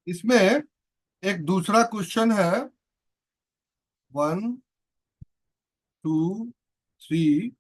इसमें एक दूसरा क्वेश्चन है। 1 2 3।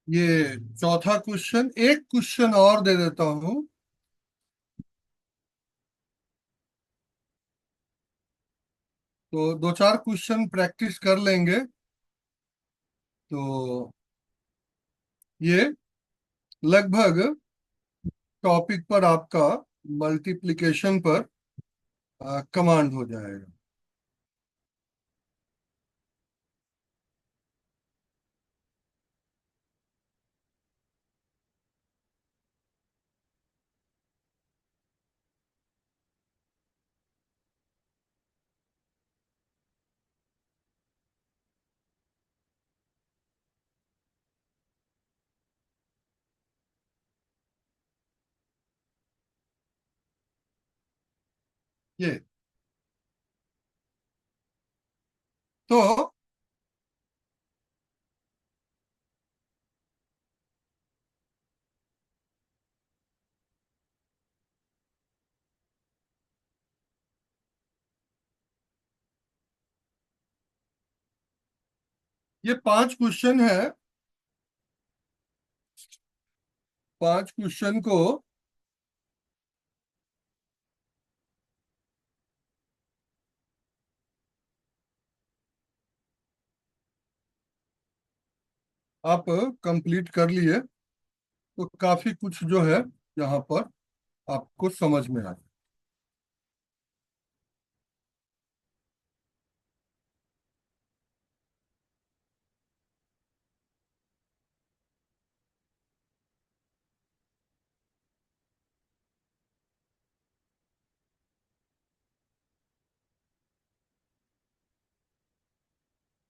ये चौथा क्वेश्चन, एक क्वेश्चन और दे देता हूं। तो दो चार क्वेश्चन प्रैक्टिस कर लेंगे तो ये लगभग टॉपिक पर आपका मल्टीप्लिकेशन पर कमांड हो जाएगा। ये तो ये 5 क्वेश्चन है। 5 क्वेश्चन को आप कंप्लीट कर लिए तो काफी कुछ जो है यहाँ पर आपको समझ में आ जाए।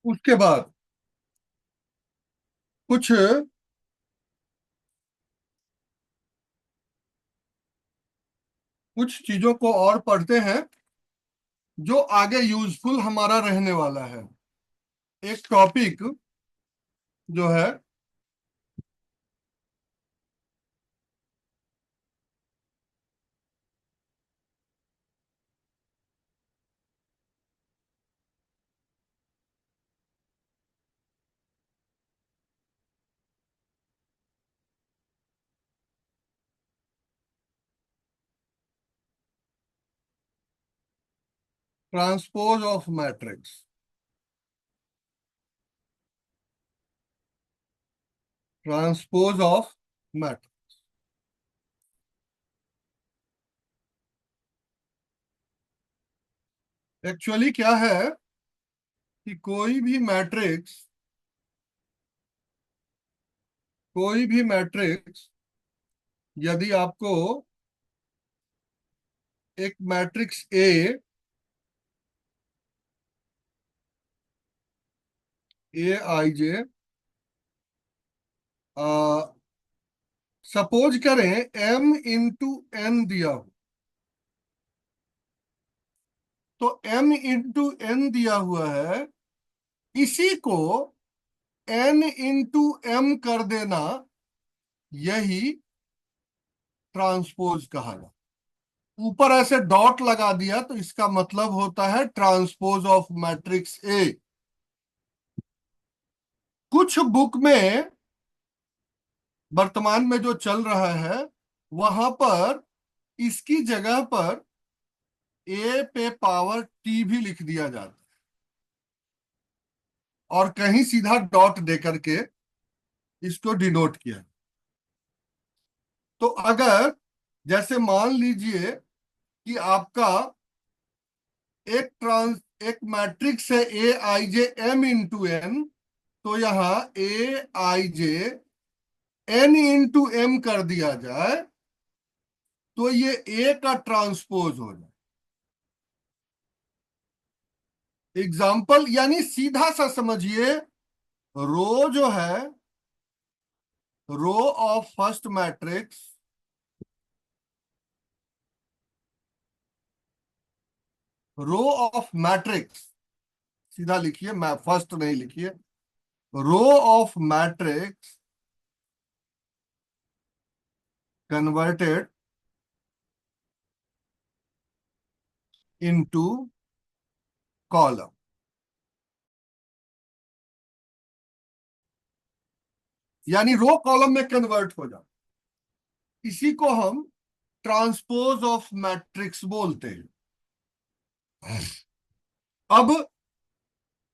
उसके बाद कुछ कुछ चीजों को और पढ़ते हैं जो आगे यूजफुल हमारा रहने वाला है। एक टॉपिक जो है transpose of matrix. Transpose of matrix actually क्या है कि कोई भी मैट्रिक्स यदि आपको एक matrix A I J, suppose करें m×n दिया हो, तो m×n दिया हुआ है, इसी को n×m कर देना, यही ट्रांसपोज कहा जाता। ऊपर ऐसे डॉट लगा दिया तो इसका मतलब होता है ट्रांसपोज ऑफ मैट्रिक्स ए। कुछ बुक में वर्तमान में जो चल रहा है, वहां पर इसकी जगह पर ए पे पावर टी भी लिख दिया जाता है, और कहीं सीधा डॉट दे करके इसको डिनोट किया। तो अगर जैसे मान लीजिए कि आपका एक मैट्रिक्स है a i j m×n, तो यहां a i j n×m कर दिया जाए, तो ये ए का ट्रांसपोज हो जाए। एग्जाम्पल यानी सीधा सा समझिए, रो जो है, row of first matrix, row of matrix, सीधा लिखिए, मैं फर्स्ट नहीं लिखिए, row of matrix converted into column, यानी रो कॉलम में कन्वर्ट हो जाए, इसी को हम ट्रांसपोज ऑफ मैट्रिक्स बोलते हैं। अब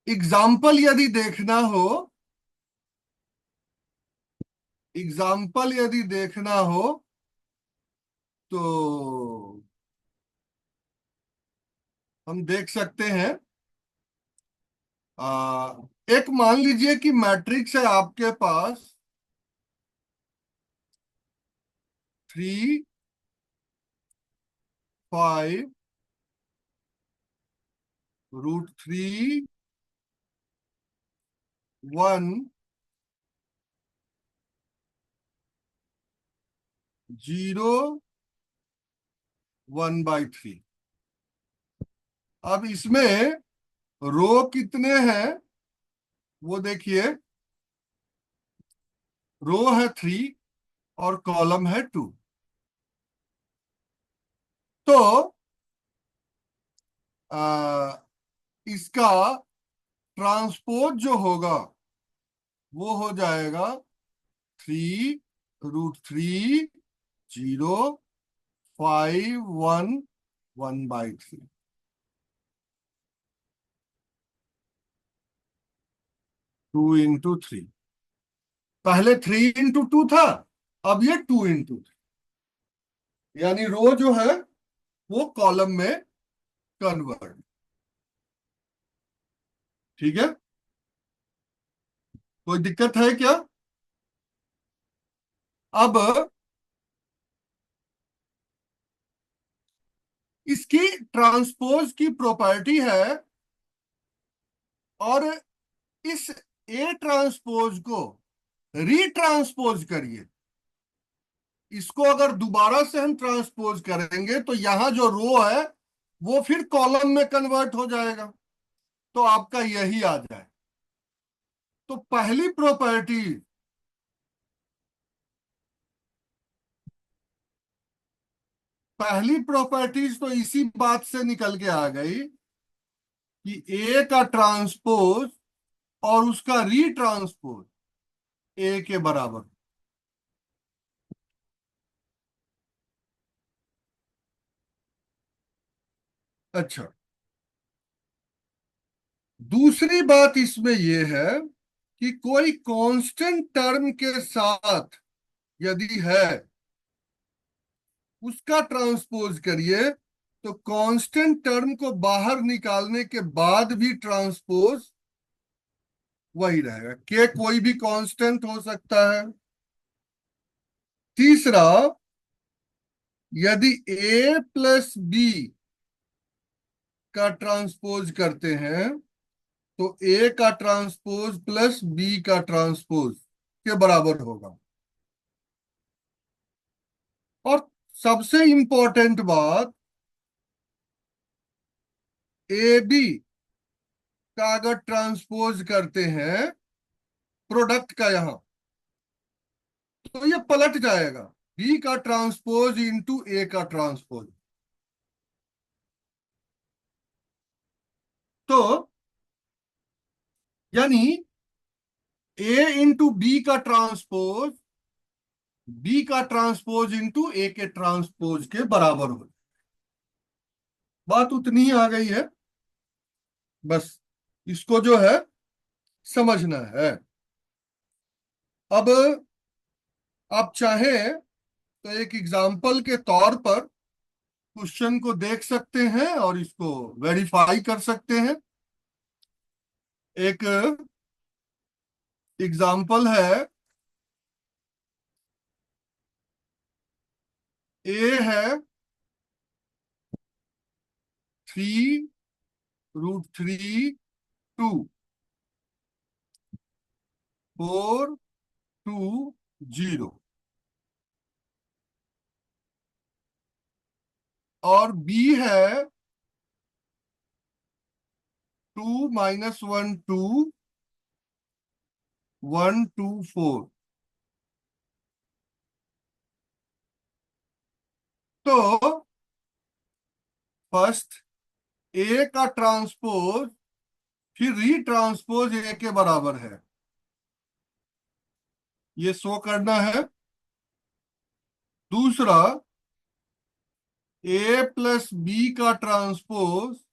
एग्जाम्पल यदि देखना हो, एग्जाम्पल यदि देखना हो तो हम देख सकते हैं। एक मान लीजिए कि मैट्रिक्स है आपके पास 3, 5, √3, 1, 0, 1/3। अब इसमें रो कितने हैं वो देखिए, रो है 3 और कॉलम है 2। तो आ, इसका ट्रांसपोज जो होगा वो हो जाएगा 3, √3, 0, 5, 1, 1/3। 2×3, पहले 3×2 था, अब ये 2×3, यानी रो जो है वो कॉलम में कन्वर्ट। ठीक है, कोई दिक्कत है क्या? अब इसकी ट्रांसपोज की प्रॉपर्टी है, और इस ए ट्रांसपोज को रीट्रांसपोज करिए, इसको अगर दोबारा से हम ट्रांसपोज करेंगे तो यहां जो रो है वो फिर कॉलम में कन्वर्ट हो जाएगा, तो आपका यही आ जाए। तो पहली प्रॉपर्टीज तो इसी बात से निकल के आ गई कि ए का ट्रांसपोज और उसका रीट्रांसपोज ए के बराबर। अच्छा, दूसरी बात इसमें यह है कि कोई कांस्टेंट टर्म के साथ यदि है, उसका ट्रांसपोज करिए, तो कांस्टेंट टर्म को बाहर निकालने के बाद भी ट्रांसपोज वही रहेगा, के कोई भी कांस्टेंट हो सकता है। तीसरा, यदि ए प्लस बी का ट्रांसपोज करते हैं तो ए का ट्रांसपोज प्लस बी का ट्रांसपोज के बराबर होगा। और सबसे इंपॉर्टेंट बात, ए बी का अगर ट्रांसपोज करते हैं प्रोडक्ट का यहां, तो ये पलट जाएगा, बी का ट्रांसपोज इंटू ए का ट्रांसपोज। तो यानी ए इंटू बी का ट्रांसपोज बी का ट्रांसपोज इंटू ए के ट्रांसपोज के बराबर हो। बात उतनी ही आ गई है, बस इसको जो है समझना है। अब आप चाहें तो एक एग्जाम्पल के तौर पर क्वेश्चन को देख सकते हैं और इसको वेरीफाई कर सकते हैं। एक एग्जाम्पल है, ए है 3√3 2 4 2 0, और बी है 2 - 1 2 1 2 4। तो फर्स्ट ए का ट्रांसपोज फिर रीट्रांसपोज ए के बराबर है, ये शो करना है। दूसरा, ए प्लस बी का ट्रांसपोज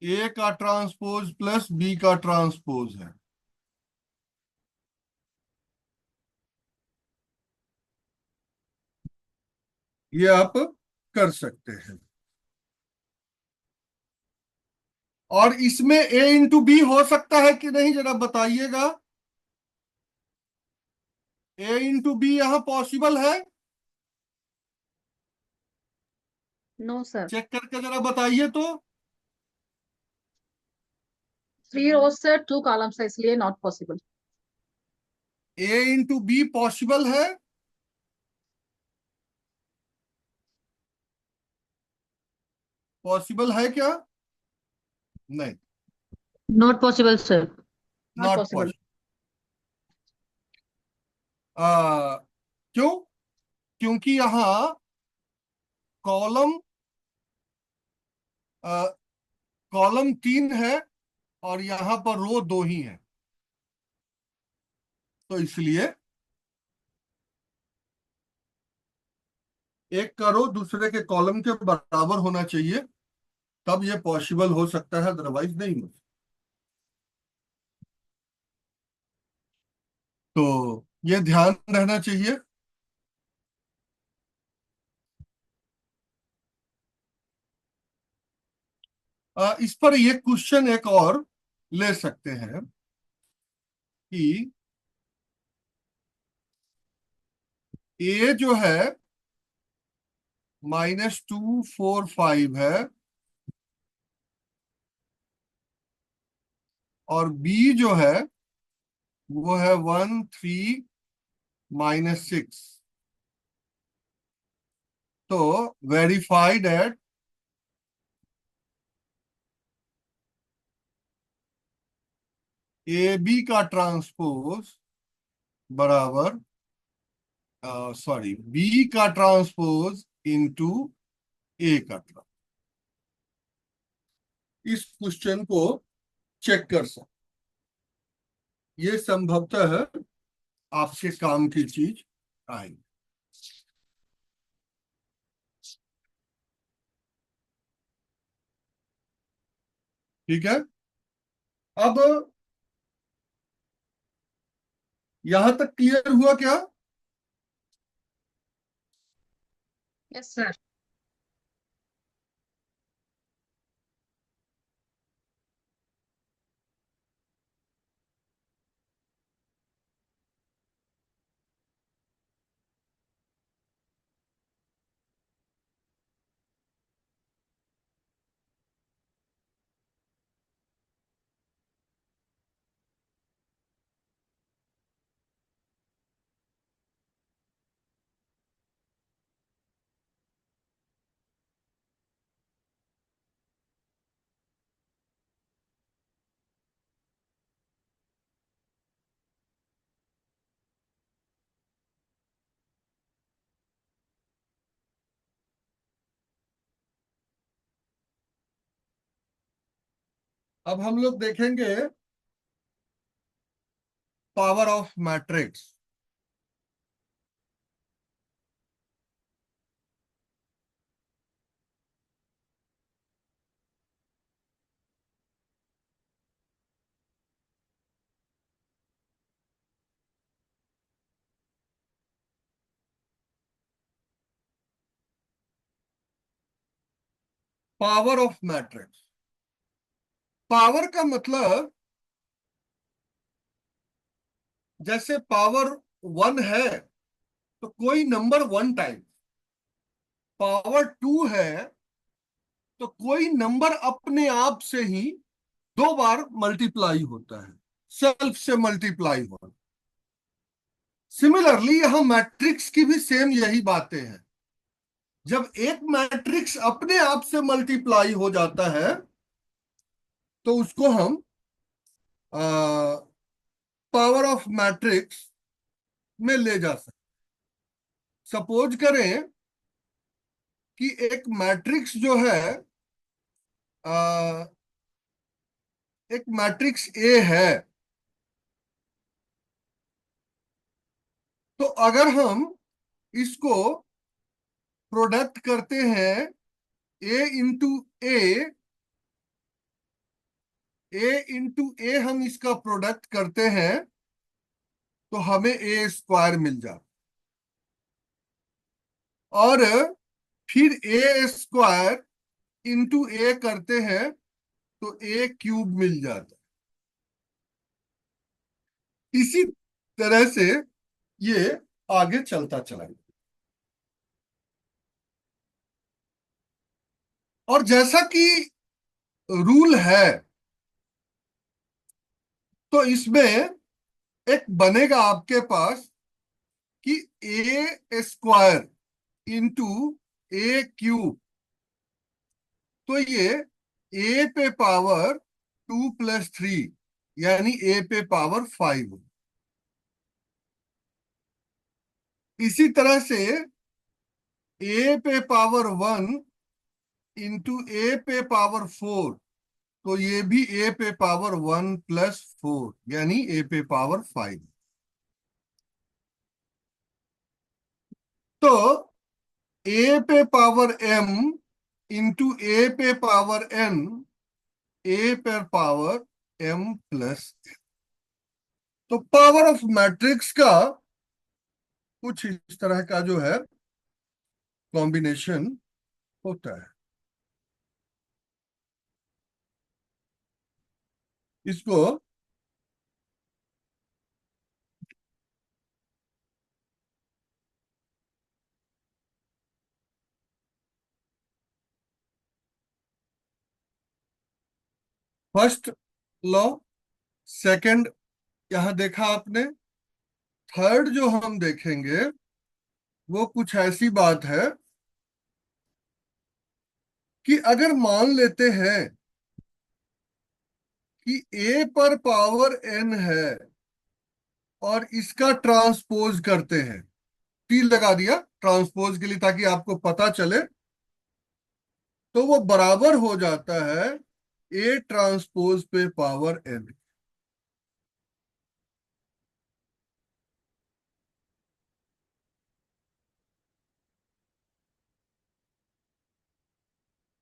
ए का ट्रांसपोज प्लस बी का ट्रांसपोज है। ये आप कर सकते हैं। और इसमें ए इंटू बी हो सकता है कि नहीं, जरा बताइएगा। ए इंटू बी यहां पॉसिबल है? No sir. चेक करके जरा बताइए तो। 3 rows से 2 columns है, इसलिए not possible. A into be possible है? पॉसिबल है क्या? नहीं, not possible sir. Not not possible. Possible. क्यों? क्योंकि यहां कॉलम कॉलम 3 है और यहां पर रो 2 ही है, तो इसलिए एक का रो दूसरे के कॉलम के बराबर होना चाहिए, तब ये पॉसिबल हो सकता है, अदरवाइज नहीं हो। तो ये ध्यान रहना चाहिए। इस पर ये क्वेश्चन एक और ले सकते हैं कि ए जो है -2 4 5 है और बी जो है वो है 1 3 - 6। तो वेरीफाइड एट ए बी का ट्रांसपोज बराबर, सॉरी, बी का ट्रांसपोज इंटू ए का ट्रांसपोज। इस क्वेश्चन को चेक कर सकते, ये संभवतः आपके काम की चीज आएगी। ठीक है। अब यहां तक क्लियर हुआ क्या? Yes sir. अब हम लोग देखेंगे power of matrix. Power of matrix, power का मतलब जैसे पावर 1 है तो कोई नंबर 1 टाइम, पावर 2 है तो कोई नंबर अपने आप से ही 2 बार मल्टीप्लाई होता है, सेल्फ से मल्टीप्लाई होता है। सिमिलरली यहां मैट्रिक्स की भी सेम यही बातें हैं। जब एक मैट्रिक्स अपने आप से मल्टीप्लाई हो जाता है तो उसको हम पावर ऑफ मैट्रिक्स में ले जा सकते। सपोज करें कि एक मैट्रिक्स जो है, अ, एक मैट्रिक्स ए है, तो अगर हम इसको प्रोडक्ट करते हैं ए इंटू ए, ए हम इसका प्रोडक्ट करते हैं तो हमें ए स्क्वायर मिल जाता, और फिर ए स्क्वायर इंटू ए करते हैं तो ए क्यूब मिल जाता है। इसी तरह से ये आगे चलता चला गया। और जैसा कि रूल है, तो इसमें एक बनेगा आपके पास कि ए स्क्वायर इंटू ए क्यूब, तो ये ए पे पावर 2 + 3 यानी ए पे पावर 5। इसी तरह से ए पे पावर 1 इंटू ए पे पावर 4, तो ये भी ए पे पावर 1 + 4 यानी ए पे पावर 5। तो ए पे पावर m इंटू ए पे पावर n, ए पर पावर m+n। तो पावर ऑफ मैट्रिक्स का कुछ इस तरह का जो है कॉम्बिनेशन होता है। इसको फर्स्ट लॉ, सेकंड यहां देखा आपने, थर्ड जो हम देखेंगे वो कुछ ऐसी बात है कि अगर मान लेते हैं कि a पर पावर n है और इसका ट्रांसपोज करते हैं, टी लगा दिया ट्रांसपोज के लिए ताकि आपको पता चले, तो वो बराबर हो जाता है a ट्रांसपोज पे पावर n।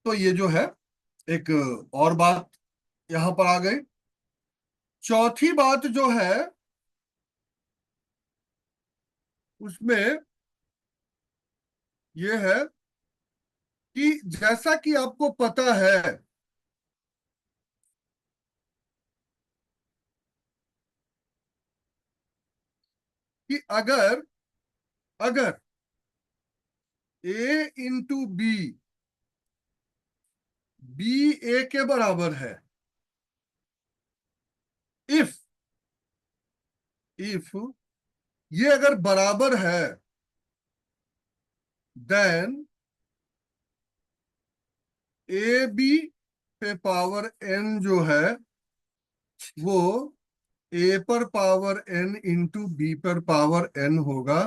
तो ये जो है एक और बात यहां पर आ गई। चौथी बात जो है उसमें ये है कि जैसा कि आपको पता है कि अगर अगर ए इंटू बी, बी ए के बराबर है, इफ इफ ये अगर बराबर है, देन ए बी पे पावर n जो है वो ए पर पावर n इंटू बी पर पावर n होगा,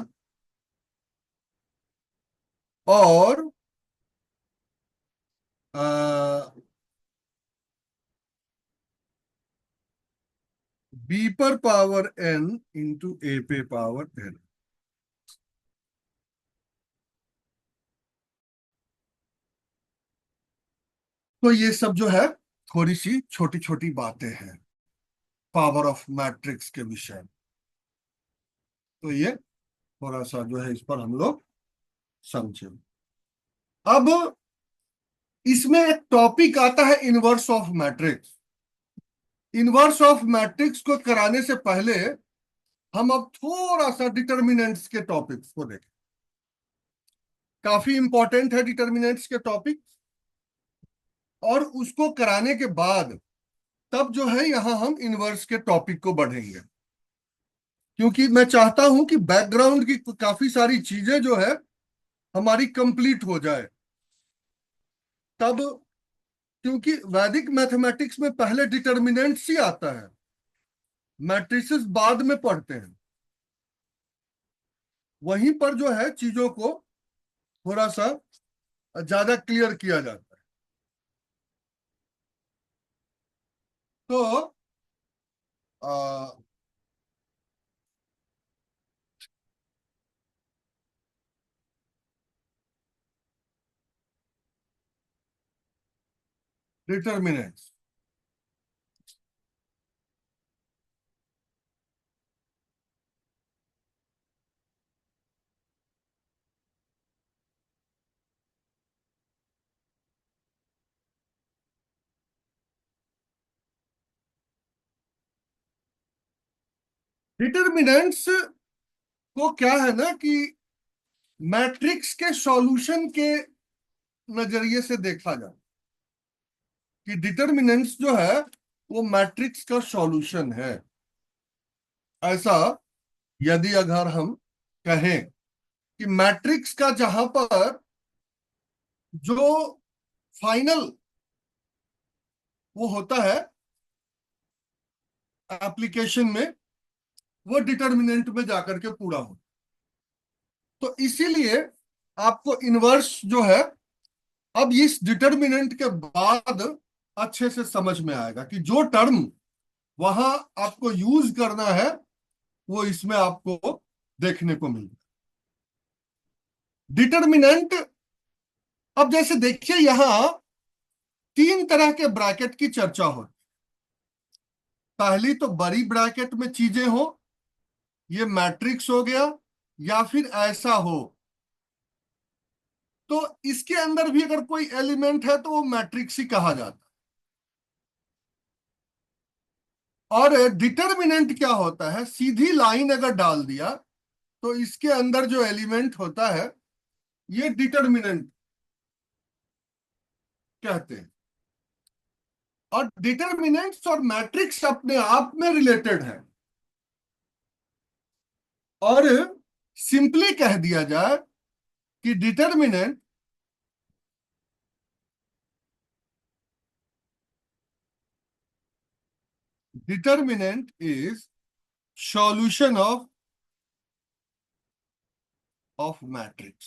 और आ, बी पर पावर n इंटू ए पे पावर n। तो ये सब जो है थोड़ी सी छोटी छोटी बातें हैं पावर ऑफ मैट्रिक्स के विषय में। तो ये थोड़ा सा जो है इस पर हम लोग समझे। अब इसमें एक टॉपिक आता है inverse of matrix. Inverse of matrix को कराने से पहले हम अब थोड़ा सा डिटर्मिनेंट्स के टॉपिक्स को देखें। काफी इंपॉर्टेंट है डिटर्मिनेंट्स के टॉपिक। और उसको कराने के बाद तब जो है यहां हम इनवर्स के टॉपिक को बढ़ेंगे, क्योंकि मैं चाहता हूं कि बैकग्राउंड की काफी सारी चीजें जो है हमारी कंप्लीट हो जाए तब। क्योंकि वैदिक मैथमेटिक्स में पहले डिटर्मिनेंट्स ही आता है, मैट्रिसेस बाद में पढ़ते हैं। वहीं पर जो है चीजों को थोड़ा सा ज्यादा क्लियर किया जाता है। तो डिटर्मिनेंट्स, डिटर्मिनेंट्स को क्या है ना कि मैट्रिक्स के सॉल्यूशन के नजरिए से देखा जाए कि डिटर्मिनेंट्स जो है वो मैट्रिक्स का सॉल्यूशन है। ऐसा यदि अगर हम कहें कि मैट्रिक्स का जहां पर जो फाइनल वो होता है एप्लीकेशन में, वो डिटर्मिनेंट में जाकर के पूरा हो। तो इसीलिए आपको इनवर्स जो है अब इस डिटर्मिनेंट के बाद अच्छे से समझ में आएगा कि जो टर्म वहां आपको यूज करना है वो इसमें आपको देखने को मिलेगा। डिटर्मिनेंट, अब जैसे देखिए यहां तीन तरह के ब्रैकेट की चर्चा हो। पहली तो बड़ी ब्रैकेट में चीजें हो, ये मैट्रिक्स हो गया, या फिर ऐसा हो तो इसके अंदर भी अगर कोई एलिमेंट है तो वो मैट्रिक्स ही कहा जाता है। और डिटर्मिनेंट क्या होता है, सीधी लाइन अगर डाल दिया तो इसके अंदर जो एलिमेंट होता है ये डिटर्मिनेंट कहते हैं। और डिटर्मिनेंट्स और मैट्रिक्स अपने आप में रिलेटेड है। और सिंपली कह दिया जाए कि determinant is solution of matrix.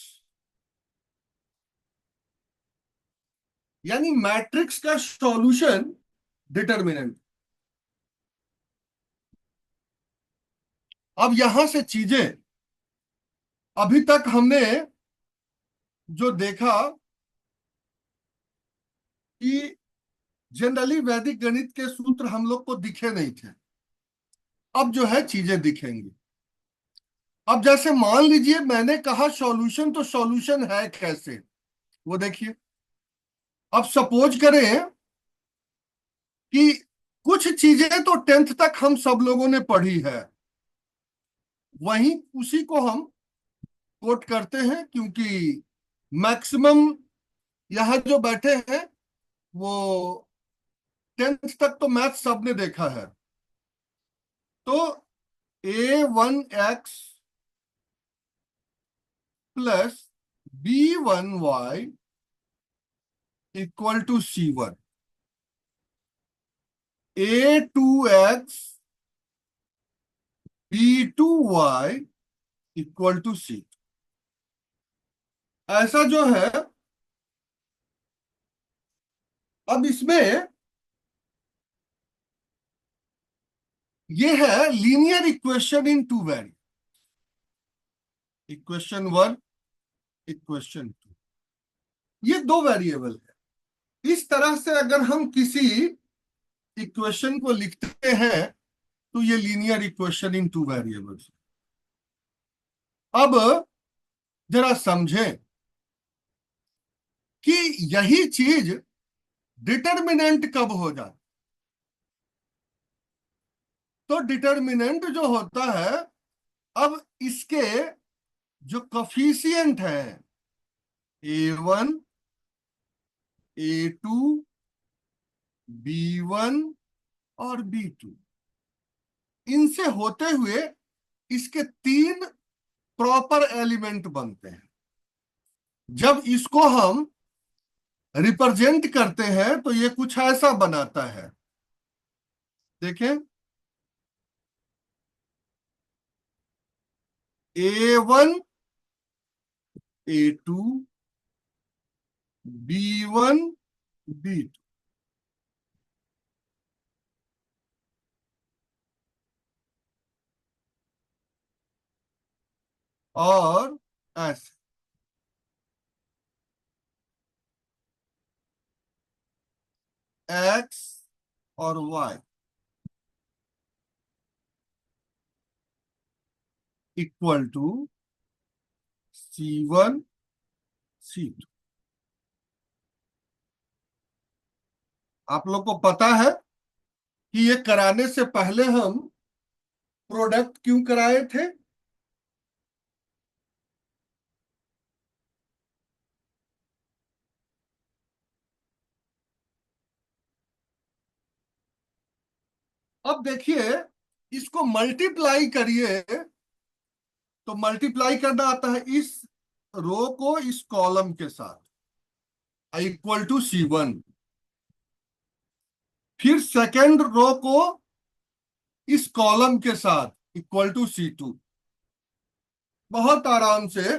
यानी मैट्रिक्स का सॉल्यूशन डिटर्मिनेंट। अब यहां से चीजें अभी तक हमने जो देखा कि जनरली वैदिक गणित के सूत्र हम लोग को दिखे नहीं थे, अब जो है चीजें दिखेंगी। अब जैसे मान लीजिए मैंने कहा सॉल्यूशन, तो सॉल्यूशन है कैसे वो देखिए। अब सपोज करें कि कुछ चीजें तो टेंथ तक हम सब लोगों ने पढ़ी है, वहीं उसी को हम कोट करते हैं, क्योंकि मैक्सिमम यहां जो बैठे हैं वो टेंथ तक तो मैथ सबने देखा है। तो a1x plus b1y equal to c1, a2x b2y equal to c। ऐसा जो है, अब इसमें ये है linear equation in two variable, equation one, equation two, ये दो वेरिएबल है। इस तरह से अगर हम किसी इक्वेशन को लिखते हैं तो ये linear equation in two variables. अब जरा समझें कि यही चीज डिटर्मिनेंट कब हो जाती। तो डिटर्मिनेंट जो होता है, अब इसके जो कॉफिशिएंट है A1, A2, B1 और B2, इनसे होते हुए इसके तीन प्रॉपर एलिमेंट बनते हैं। जब इसको हम रिप्रेजेंट करते हैं तो ये कुछ ऐसा बनाता है, देखें। A1, A2, B1, B2, और ऐसे X और Y equal to C1, C2। आप लोग को पता है कि ये कराने से पहले हम प्रोडक्ट क्यों कराए थे? अब देखिए, इसको मल्टीप्लाई करिए तो मल्टीप्लाई करना आता है इस रो को इस कॉलम के साथ, इक्वल टू C1। फिर सेकेंड रो को इस कॉलम के साथ इक्वल टू C2। बहुत आराम से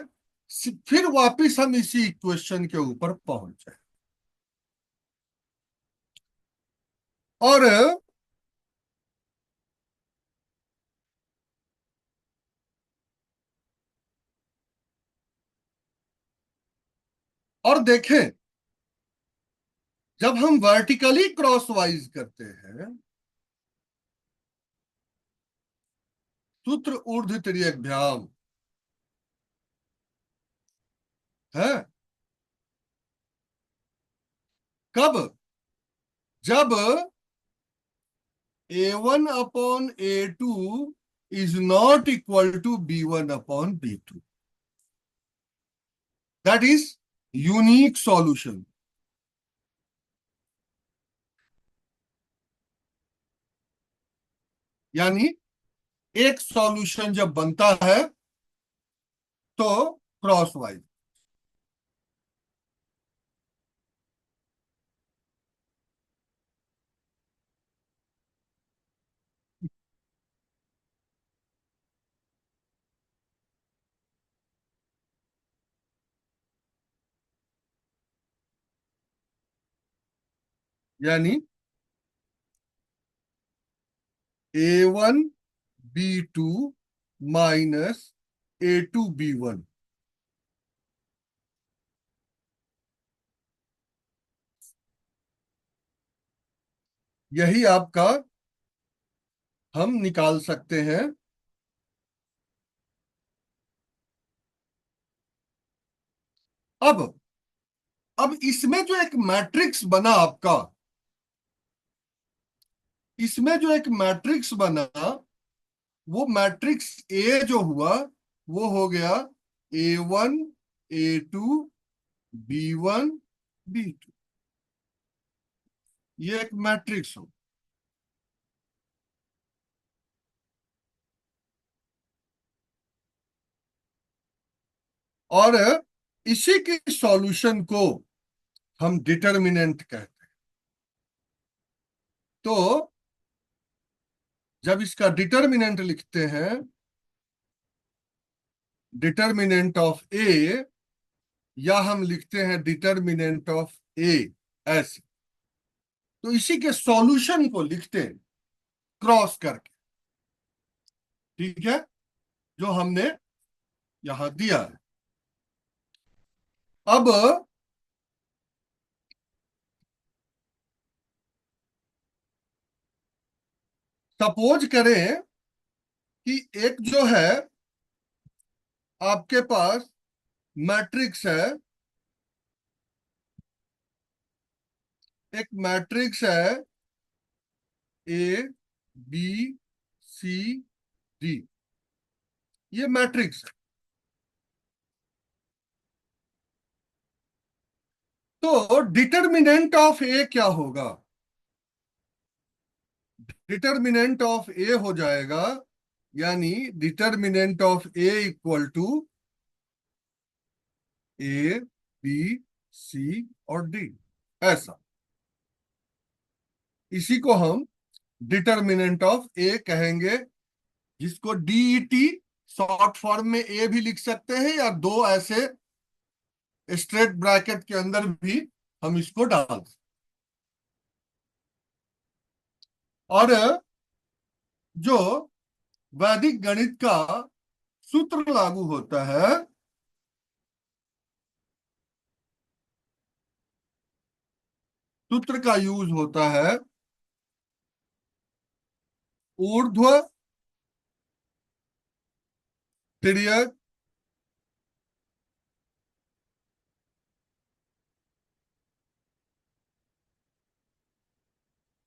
फिर वापिस हम इसी इक्वेशन के ऊपर पहुंच जाए। और देखें, जब हम वर्टिकली क्रॉसवाइज करते हैं, सूत्र ऊर्ध्व तिर्यकभ्याम है कब? जब A1 upon A2 is not equal to B1 upon B2, that is unique solution. यानी एक सॉल्यूशन जब बनता है तो क्रॉसवाइज, यानी A1 B2 minus A2 B1, यही आपका हम निकाल सकते हैं। अब इसमें जो एक मैट्रिक्स बना आपका, इसमें जो एक मैट्रिक्स बना, वो मैट्रिक्स ए जो हुआ वो हो गया A1, A2, B1, B2। ये एक मैट्रिक्स हो। और इसी के सॉल्यूशन को हम डिटर्मिनेंट कहते हैं। तो जब इसका डिटर्मिनेंट लिखते हैं, डिटर्मिनेंट ऑफ ए, या हम लिखते हैं डिटर्मिनेंट ऑफ ए ऐसे, तो इसी के सॉल्यूशन को लिखते हैं क्रॉस करके। ठीक है, जो हमने यहां दिया है। अब सपोज करें कि एक जो है आपके पास मैट्रिक्स है, एक मैट्रिक्स है ए बी सी डी, ये मैट्रिक्स है। तो डिटर्मिनेंट ऑफ ए क्या होगा? डिटर्मिनेंट ऑफ ए हो जाएगा, यानी determinant of A equal to A B C और डी, ऐसा। इसी को हम डिटर्मिनेंट ऑफ ए कहेंगे, जिसको डीईटी शॉर्ट फॉर्म में ए भी लिख सकते हैं, या दो ऐसे स्ट्रेट ब्रैकेट के अंदर भी हम इसको डाल सकते। और जो वैदिक गणित का सूत्र लागू होता है, सूत्र का यूज होता है ऊर्ध्व तिर्यक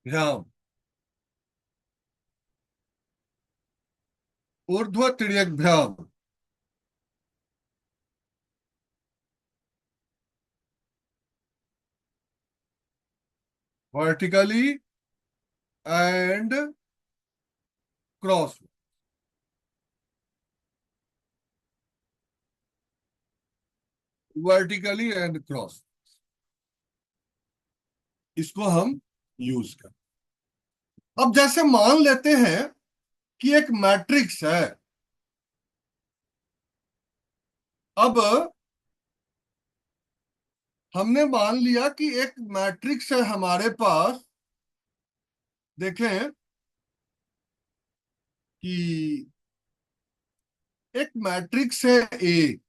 भ्याम, ऊर्ध्व तिर्यक भ्याम। Vertically and cross, vertically and cross, इसको हम यूज कर। अब जैसे मान लेते हैं कि एक मैट्रिक्स है। अब हमने मान लिया कि एक मैट्रिक्स है हमारे पास। देखें कि एक मैट्रिक्स है ए।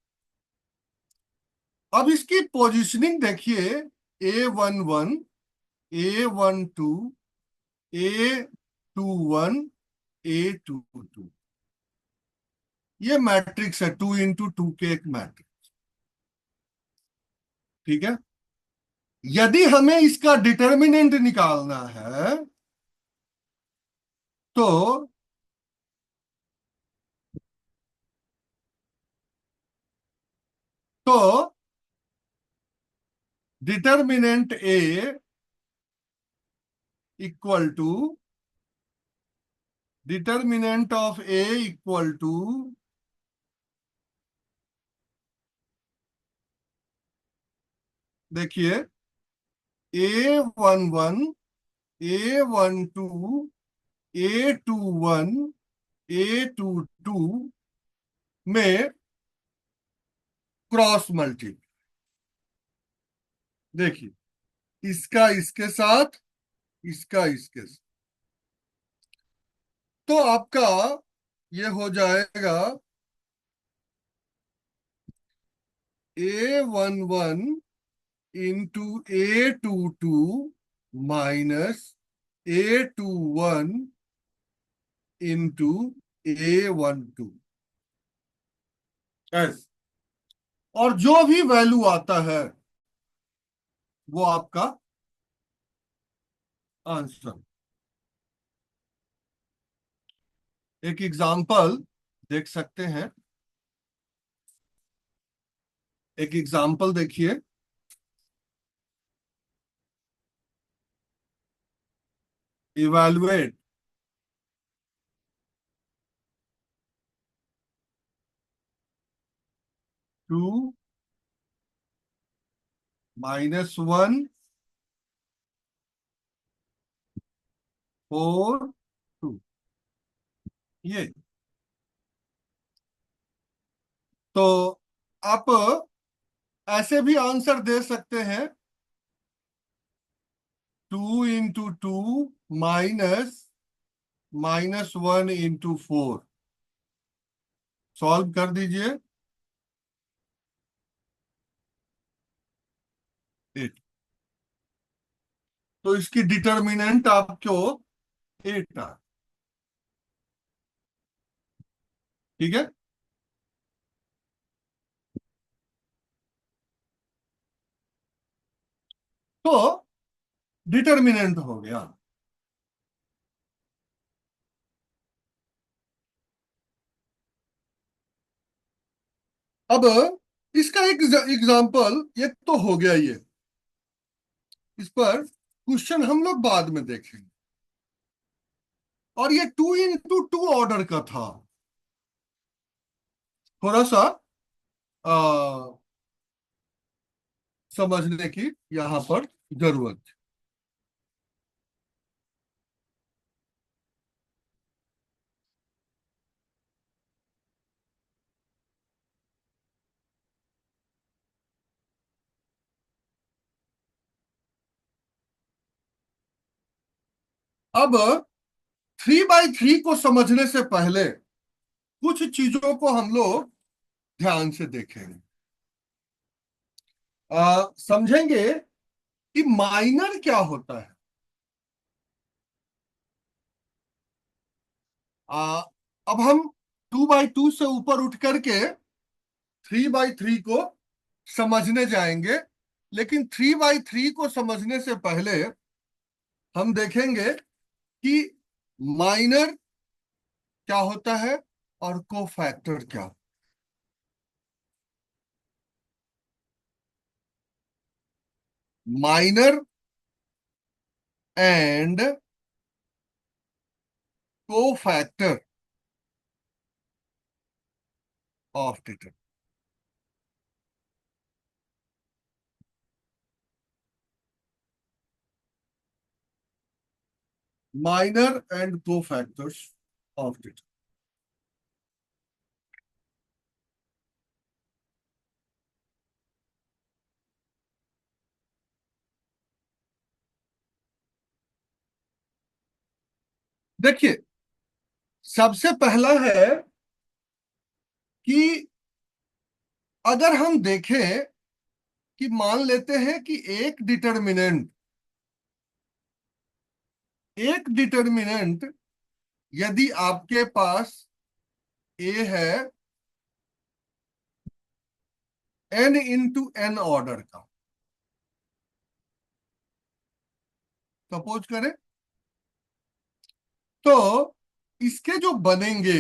अब इसकी पोजीशनिंग देखिए, A11, A12, A21, A22, ये मैट्रिक्स है, 2 × 2 के एक मैट्रिक्स। ठीक है, यदि हमें इसका डिटर्मिनेंट निकालना है तो तो determinant A equal to determinant of A equal to, देखिए, A11, A12, A21, A22 में क्रॉस मल्टी। देखिए, इसका इसके साथ, इसका इसके साथ, तो आपका ये हो जाएगा A11 into A22 minus A21 into A12, ऐसे। और जो भी वैल्यू आता है वो आपका आंसर। एक एग्जाम्पल देख सकते हैं, एक एग्जाम्पल देखिए। इवैल्यूएट टू -1 4 2, ये। तो आप ऐसे भी आंसर दे सकते हैं, 2 × 2 माइनस -1 × 4, सॉल्व कर दीजिए। 8। तो इसकी डिटर्मिनेंट आपको 8 आ। ठीक है। तो डिटर्मिनेंट हो गया। अब इसका एक एग्जाम्पल ये तो हो गया ये। इस पर क्वेश्चन हम लोग बाद में देखेंगे। और ये 2 into 2 ऑर्डर का था। थोड़ा सा आ, समझने की यहां पर जरूरत है। अब 3/3 को समझने से पहले कुछ चीजों को हम लोग ध्यान से देखेंगे। समझेंगे कि माइनर क्या होता है। आ, अब हम 2/2 से ऊपर उठ करके 3/3 को समझने जाएंगे। लेकिन 3/3 को समझने से पहले हम देखेंगे कि माइनर क्या होता है और कोफैक्टर क्या। Minor and cofactor of deter. Minor and cofactors of deter. देखिए, सबसे पहला है कि अगर हम देखें कि मान लेते हैं कि एक डिटर्मिनेंट यदि आपके पास ए है n into n ऑर्डर का, सपोज करें, तो इसके जो बनेंगे